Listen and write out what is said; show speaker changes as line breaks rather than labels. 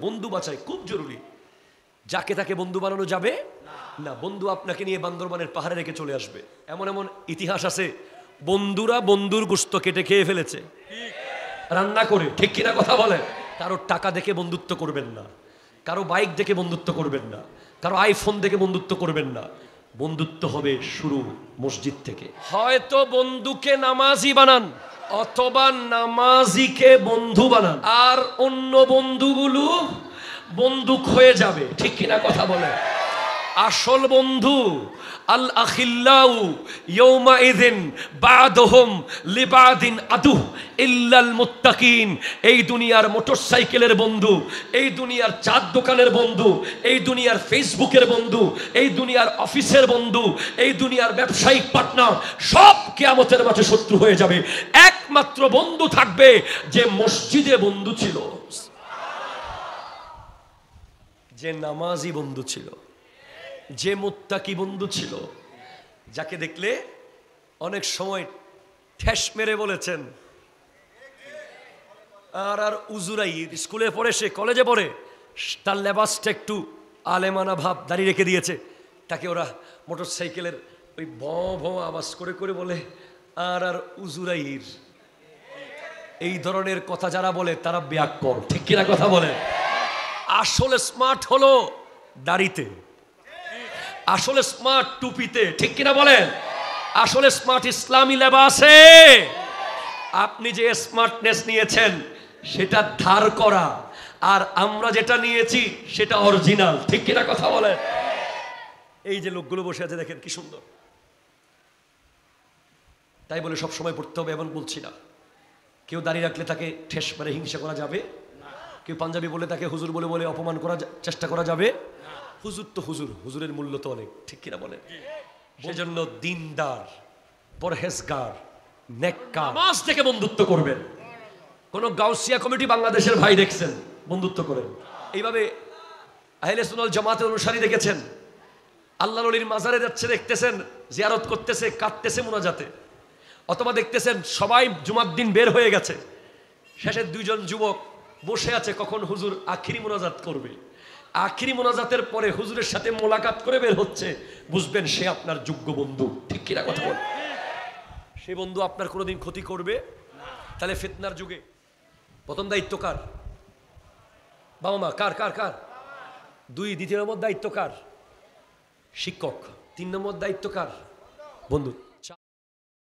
বন্ধু বাছাই খুব জরুরি। যাকে তাকে বন্ধু বানানো যাবে না। বন্ধু আপনাকে নিয়ে বান্দরবানের পাহাড়ে রেখে চলে আসবে। এমন এমন ইতিহাস আছে, বন্ধুরা বন্ধুর গোশত কেটে খেয়ে ফেলেছে রান্না করে। ঠিক কিনা কথা বলেন? কারো টাকা দেখে বন্ধুত্ব করবেন না, কারো বাইক দেখে বন্ধুত্ব করবেন না, কারো আইফোন দেখে বন্ধুত্ব করবেন না। বন্ধুত্ব হবে শুরু মসজিদ থেকে। হয়তো বন্ধুকে নামাজি বানান অথবা নামাজিকে বন্ধু বানান, আর অন্য বন্ধুগুলো বন্দুক হয়ে যাবে। ঠিক কিনা কথা বলে? আসল বন্ধু আল আখিল্লাউ ইয়াউমাইযিন বা'দুহুম লিবাদিন আদু ইল্লাল মুত্তাকিন। এই দুনিয়ার মোটরসাইকেলের বন্ধু, এই দুনিয়ার চার দোকানের বন্ধু, এই দুনিয়ার ফেসবুকের বন্ধু, এই দুনিয়ার অফিসের বন্ধু, এই দুনিয়ার ব্যবসায়িক পার্টনার সব কিয়ামতের মাঠে শত্রু হয়ে যাবে। একমাত্র বন্ধু থাকবে যে মসজিদে বন্ধু ছিল, যে নামাজি বন্ধু ছিল, যে মুত্তাকি বন্ধু ছিল, যাকে দেখলে অনেক সময় ঠেস মেরে বলেছেন আর উজুরাই স্কুলে পড়ে, সে কলেজে পড়ে, তার লেবাসটা একটু আলেমানা ভাব, দাঁড়িয়ে রেখে দিয়েছে, তাকে ওরা মোটর সাইকেলের ওই ভঁ আওয়াজ করে করে বলে আর উজুরাইর। এই ধরনের কথা যারা বলে তারা ব্যাককর। ঠিক কিনা কথা বলে? আসলে স্মার্ট হলো দাড়িতে, আসলে স্মার্ট টুপিতে। ঠিক কিনা বলেন? আসলে স্মার্ট ইসলামী লেবাসে। আপনি যে স্মার্টনেস নিয়েছেন সেটা ধার করা, আর আমরা যেটা নিয়েছি সেটা অরিজিনাল। ঠিক কিনা কথা বলেন? এই যে লোকগুলো বসে আছে দেখেন কি সুন্দর। তাই বলে সব সময় পড়তে হবে এমন বলছি না। কেউ দাঁড়িয়ে রাখলে তাকে ঠেস মেরে হিংসা করা যাবে, কেউ পাঞ্জাবি বলে তাকে হুজুর বলে বলে অপমান করা চেষ্টা করা যাবে। হুজুর তো হুজুর, হুজুরের মূল্য তো অনেক। ঠিক কিনা বলেন? সেজন্য দিনদার, পরহেজগার, নেককার নামাজ থেকে বন্ধুত্ব করবেন। কোন গাউসিয়া কমিটি বাংলাদেশের ভাই দেখছেন, বন্ধুত্ব করেন। এইভাবে আহলে সুন্নাত জামাতের অনুসারী দেখেছেন, আল্লাহর ওলির মাজারে যাচ্ছে, দেখতেছেন জিয়ারত করতেছে, কাঁদতেছে মুনাজাতে, অথবা দেখতেছেন সবাই জুমার দিন বের হয়ে গেছে, শেষের দুইজন যুবক বসে আছে কখন হুজুর আখিরি মুনাজাত করবে। আখিরি মোনাজাতের পরে হুজুরের সাথে মোলাকাত করে বের হচ্ছে, বুঝবেন সে আপনার যোগ্য বন্ধু। ঠিক কিনা কথা বল? সে বন্ধু আপনার কোনোদিন ক্ষতি করবে না। তাহলে ফিতনার যুগে প্রথম দায়িত্ব কার? বাবা মা। কার কার কার? দ্বিতীয় নম্বর দায়িত্ব কার? শিক্ষক। 3 নম্বর দায়িত্ব কার? বন্ধু।